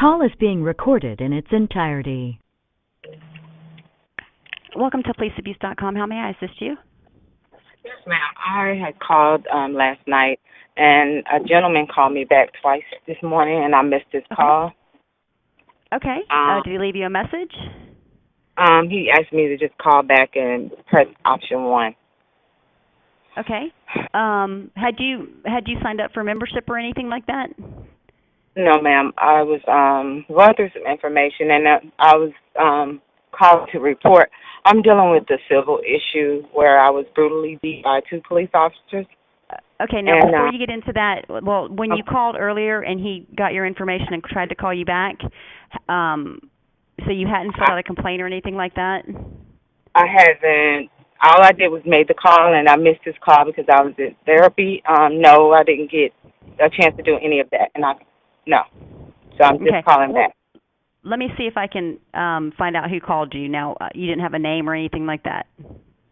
call is being recorded in its entirety. Welcome to policeabuse.com. How may I assist you? Yes, ma'am. I had called last night, and a gentleman called me back twice this morning, and I missed his call. Okay. Did he leave you a message? He asked me to just call back and press option 1. Okay. Had you signed up for membership or anything like that? No, ma'am. I was going through some information, and I was called to report. I'm dealing with a civil issue where I was brutally beat by 2 police officers. Okay, now before you get into that, well, when you called earlier and he got your information and tried to call you back, so you hadn't filled out a complaint or anything like that? I haven't. All I did was made the call, and I missed his call because I was in therapy. No, I didn't get a chance to do any of that, and no. So I'm just calling back. Let me see if I can find out who called you. Now, you didn't have a name or anything like that?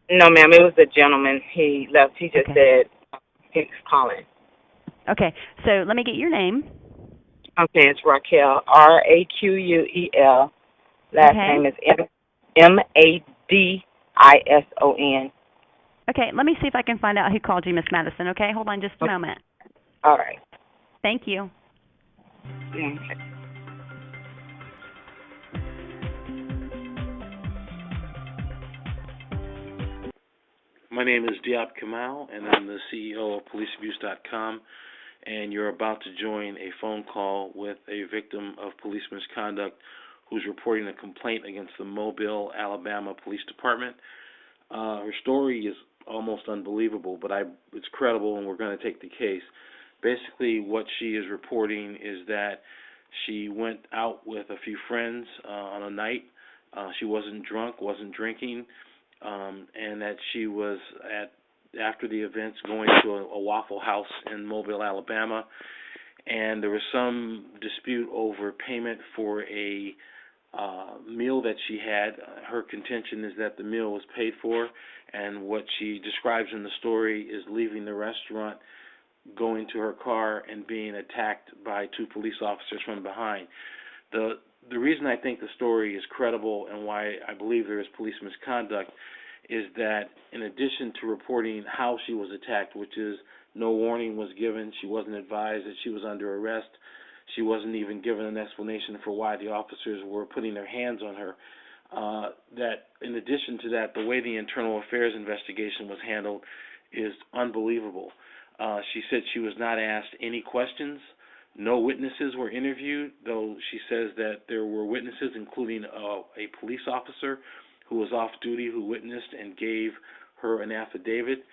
No, ma'am. It was a gentleman. He left. He just said he was calling. Okay. So let me get your name. Okay, it's Raquel, Raquel. Last name is Madison. Okay, let me see if I can find out who called you, Miss Madison, okay? Hold on just a moment. All right. Thank you. Okay. My name is Diop Kamal, and I'm the CEO of policeabuse.com, and you're about to join a phone call with a victim of police misconduct who's reporting a complaint against the Mobile, Alabama Police Department. Her story is almost unbelievable, but it's credible, and we're going to take the case. Basically, what she is reporting is that she went out with a few friends on a night. She wasn't drunk, wasn't drinking, and that she was after the events going to a Waffle House in Mobile, Alabama, and there was some dispute over payment for a meal that she had. Her contention is that the meal was paid for, and what she describes in the story is leaving the restaurant, going to her car, and being attacked by 2 police officers from behind. The reason I think the story is credible and why I believe there is police misconduct is that in addition to reporting how she was attacked, which is no warning was given, she wasn't advised that she was under arrest, she wasn't even given an explanation for why the officers were putting their hands on her, that in addition to that, the way the internal affairs investigation was handled is unbelievable. She said she was not asked any questions. No witnesses were interviewed, though she says that there were witnesses, including a police officer who was off duty who witnessed and gave her an affidavit.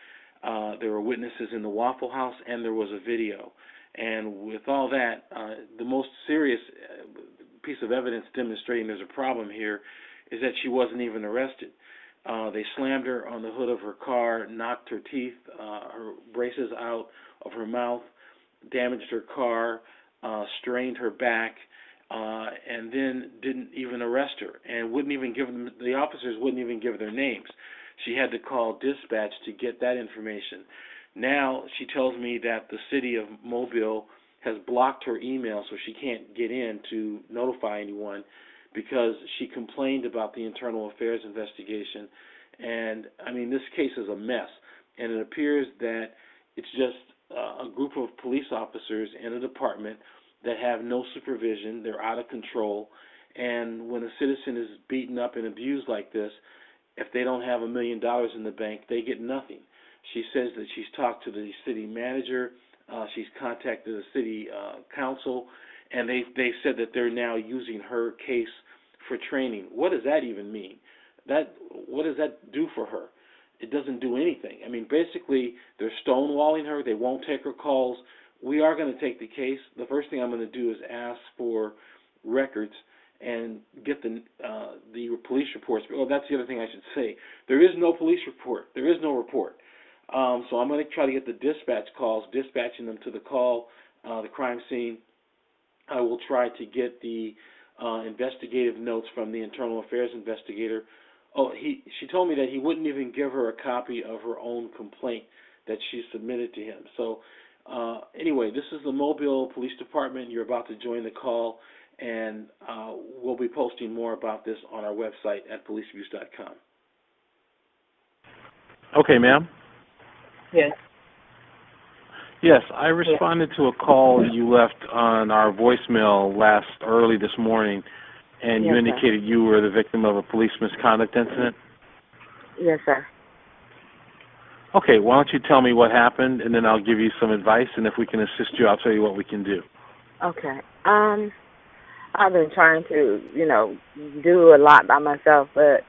There were witnesses in the Waffle House, and there was a video. And with all that, the most serious piece of evidence demonstrating there's a problem here is that she wasn't even arrested. They slammed her on the hood of her car, knocked her teeth, her braces out of her mouth, damaged her car, strained her back, and then didn't even arrest her, and the officers wouldn't even give their names. She had to call dispatch to get that information. Now she tells me that the city of Mobile has blocked her email so she can't get in to notify anyone because she complained about the internal affairs investigation. And, I mean, this case is a mess, and it appears that it's just a group of police officers in a department that have no supervision. They're out of control, and when a citizen is beaten up and abused like this, if they don't have $1 million in the bank, they get nothing. She says that she's talked to the city manager, she's contacted the city council, and they said that they're now using her case for training. What does that even mean? What does that do for her? It doesn't do anything. I mean, basically, they're stonewalling her. They won't take her calls. We are going to take the case. The first thing I'm going to do is ask for records and get the police reports. Oh, that's the other thing I should say. There is no police report. There is no report. So I'm going to try to get the dispatch calls, dispatching them to the crime scene. I will try to get the investigative notes from the internal affairs investigator. She told me that he wouldn't even give her a copy of her own complaint that she submitted to him. So anyway, this is the Mobile Police Department. You're about to join the call, and we'll be posting more about this on our website at policeabuse.com. Okay, ma'am. Yes. Yes, I responded to a call you left on our voicemail early this morning, and you Yes, indicated you were the victim of a police misconduct incident. Yes, sir. Okay, why don't you tell me what happened, and then I'll give you some advice, and if we can assist you, I'll tell you what we can do. Okay. I've been trying to, do a lot by myself, but,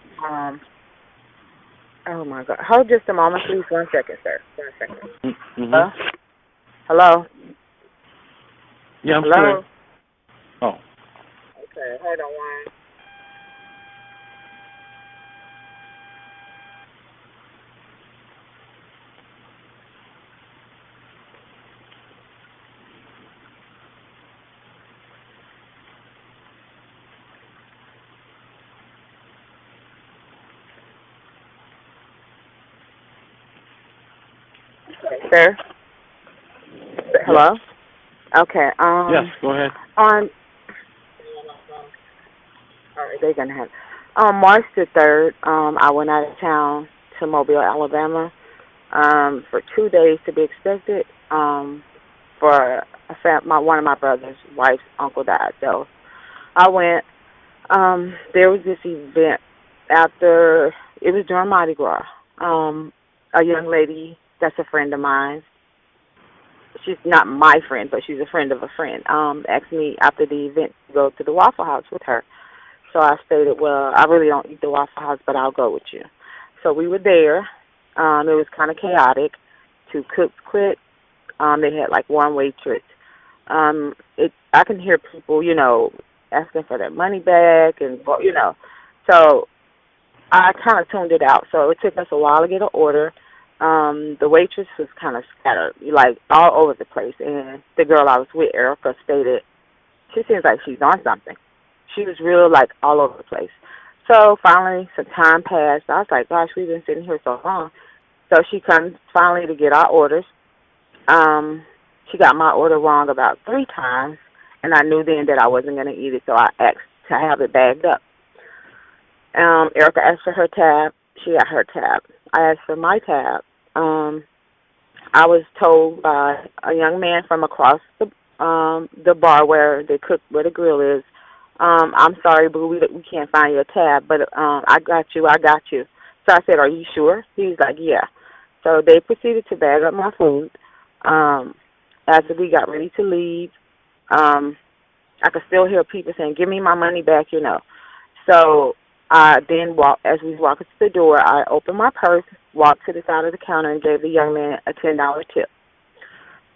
oh my God. Hold just a moment, please. 1 second, sir. 1 second. Mm-hmm. Hello? Yeah, I'm Hello? still here. Oh. Okay, hold on one. Sir? Hello? Yes. Okay, Yes, go ahead. on they're gonna have on March the 3rd, I went out of town to Mobile, Alabama, for 2 days to be expected, for one of my brother's wife's uncle died. So I went, there was this event after, it was during Mardi Gras. A young lady that's a friend of mine, she's not my friend, but she's a friend of a friend, asked me after the event to go to the Waffle House with her. So I stated, well, I really don't eat the Waffle House, but I'll go with you. So we were there. It was kind of chaotic. 2 cooks quit. They had like one waitress. I can hear people, asking for their money back and, So I kind of tuned it out. So it took us a while to get an order. The waitress was kind of scattered, like all over the place. And the girl I was with, Erica, stated, she seems like she's on something. She was real, like, all over the place. So finally, some time passed. I was like, gosh, we've been sitting here so long. So she comes finally to get our orders. She got my order wrong about 3 times, and I knew then that I wasn't going to eat it, so I asked to have it bagged up. Erica asked for her tab. She got her tab. I asked for my tab. I was told by a young man from across the bar where the grill is, I'm sorry, boo, we can't find your tab, but I got you. So I said, are you sure? He was like, yeah. So they proceeded to bag up my food. After we got ready to leave, I could still hear people saying, give me my money back, So I then as we walked to the door, I opened my purse, walked to the side of the counter, and gave the young man a $10 tip.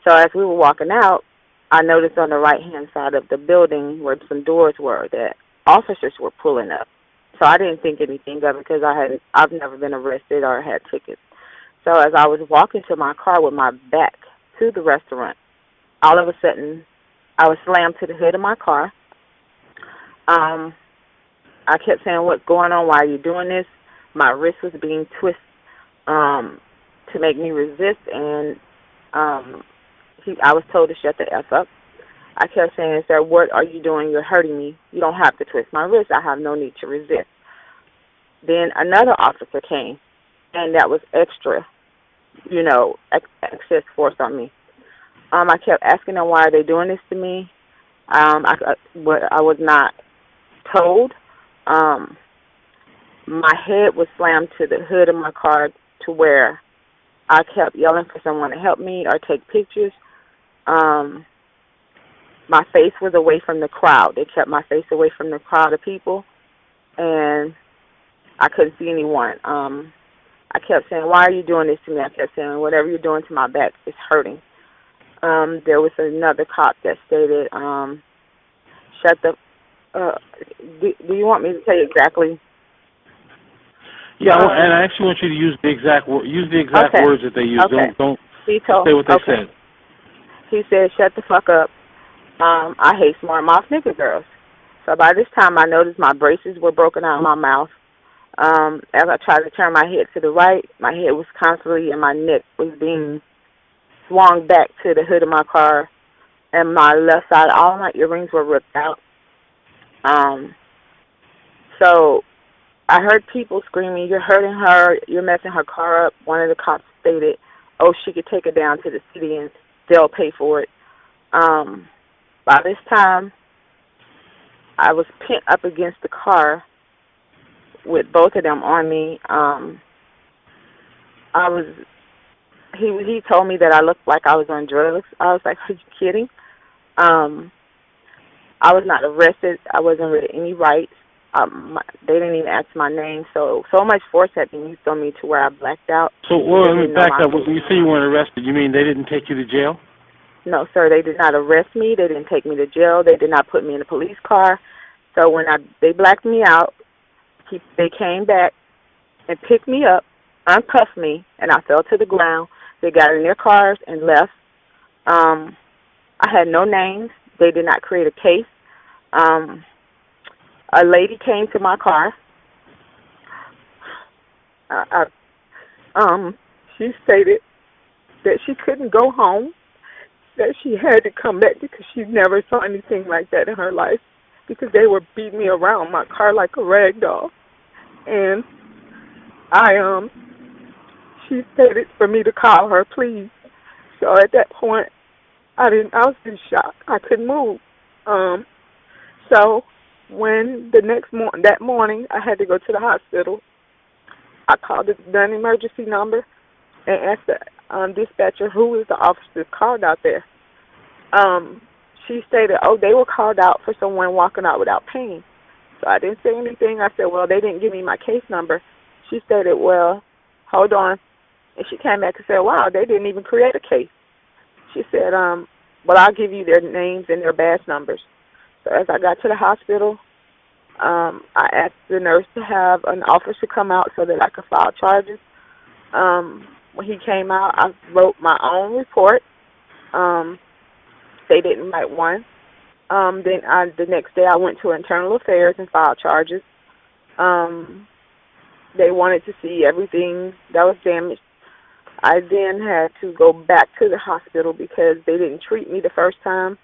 So as we were walking out, I noticed on the right-hand side of the building where some doors were that officers were pulling up. So I didn't think anything of it because I've never been arrested or had tickets. So as I was walking to my car with my back to the restaurant, all of a sudden I was slammed to the hood of my car. I kept saying, what's going on? Why are you doing this? My wrist was being twisted to make me resist, and I was told to shut the F up. I kept saying, sir, what are you doing? You're hurting me. You don't have to twist my wrist. I have no need to resist. Then another officer came, and that was extra, excess force on me. I kept asking them, why are they doing this to me? I was not told. My head was slammed to the hood of my car to where I kept yelling for someone to help me or take pictures. My face was away from the crowd. They kept my face away from the crowd of people, and I couldn't see anyone. I kept saying, why are you doing this to me? I kept saying, whatever you're doing to my back is hurting. There was another cop that stated, shut the... do you want me to tell you exactly? Yeah, and I actually want you to use the exact okay. words that they use. Okay. Don't say what they said. He said, shut the fuck up. I hate smart mouth nigger girls. So by this time, I noticed my braces were broken out of my mouth. As I tried to turn my head to the right, my head was constantly and my neck was being swung back to the hood of my car, and my left side, all my earrings were ripped out. Um, so I heard people screaming, "You're hurting her. You're messing her car up." One of the cops stated, "Oh, she could take her down to the city and they'll pay for it." By this time, I was pinned up against the car with both of them on me. I was. He told me that I looked like I was on drugs. I was like, "Are you kidding?" I was not arrested. I wasn't with any rights. They didn't even ask my name. So much force had been used on me to where I blacked out. So, well, let me back up. When you say you weren't arrested, you mean they didn't take you to jail? No, sir. They did not arrest me. They didn't take me to jail. They did not put me in a police car. So when they blacked me out, they came back and picked me up, uncuffed me, and I fell to the ground. They got in their cars and left. I had no names. They did not create a case. A lady came to my car. She stated that she couldn't go home, that she had to come back because she never saw anything like that in her life, because they were beating me around my car like a rag doll. And she stated for me to call her, please. So at that point, I was in shock. I couldn't move. So when that morning I had to go to the hospital, I called the non-emergency number and asked the dispatcher who is the officers called out there. She stated, "Oh, they were called out for someone walking out without pain." So I didn't say anything. I said, "Well, they didn't give me my case number." She stated, "Well, hold on." And she came back and said, "Wow, they didn't even create a case." She said, "Well, I'll give you their names and their badge numbers." So as I got to the hospital, I asked the nurse to have an officer come out so that I could file charges. When he came out, I wrote my own report. They didn't write one. Then the next day I went to Internal Affairs and filed charges. They wanted to see everything that was damaged. I then had to go back to the hospital because they didn't treat me the first time.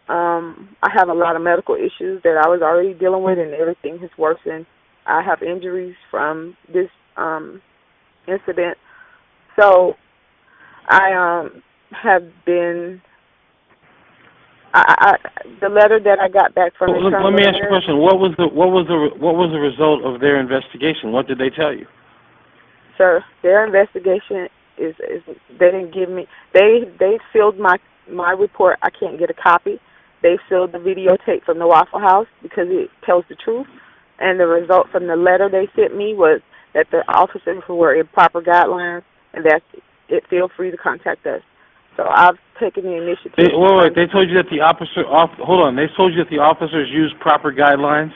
I have a lot of medical issues that I was already dealing with, and everything has worsened. I have injuries from this incident. So I have been... the letter that I got back from the... Let me ask you a question. What was the result of their investigation? What did they tell you? Sir, their investigation is they didn't give me... They filled my report. I can't get a copy. They filled the videotape from the Waffle House because it tells the truth. And the result from the letter they sent me was that the officers were in proper guidelines, and that's it. Feel free to contact us. So I've taken the initiative. They told you that the They told you that the officers used proper guidelines?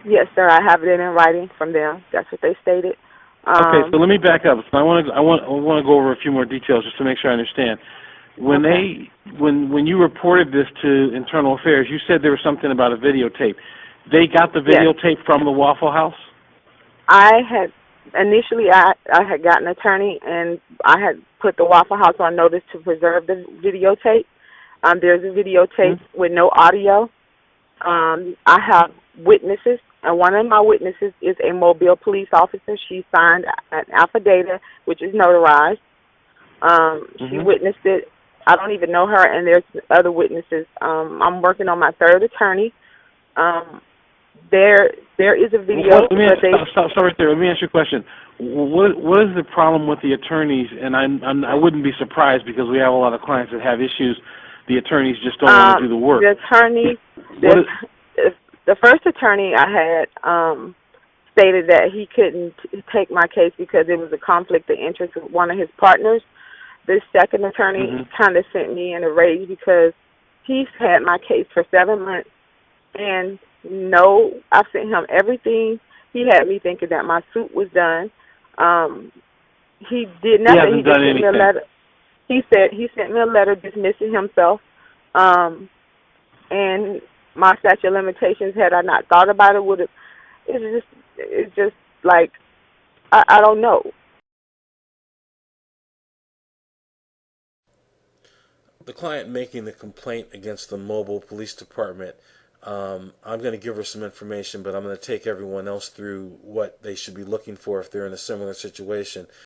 Yes, sir. I have it in writing from them. That's what they stated. Okay, so let me back up. So I want to go over a few more details just to make sure I understand. When you reported this to Internal Affairs, you said there was something about a videotape. They got the videotape from the Waffle House? Initially I had got an attorney, and I had put the Waffle House on notice to preserve the videotape. There's a videotape with no audio. I have witnesses, and one of my witnesses is a Mobile police officer. She signed an affidavit, which is notarized. She witnessed it. I don't even know her, and there's other witnesses. I'm working on my third attorney. There is a video. Stop right there. Let me ask you a question. What is the problem with the attorneys? And I wouldn't be surprised because we have a lot of clients that have issues. The attorneys just don't want to do the work. The attorney, the first attorney I had stated that he couldn't take my case because it was a conflict of interest with one of his partners. The second attorney kind of sent me in a rage because he's had my case for 7 months, and I sent him everything. He had me thinking that my suit was done. He did nothing. He hasn't done anything. Me a letter. He sent me a letter dismissing himself, and my statute of limitations, had I not thought about it, would have. It's just like I don't know. The client making the complaint against the Mobile Police Department I'm going to give her some information, but I'm going to take everyone else through what they should be looking for if they're in a similar situation.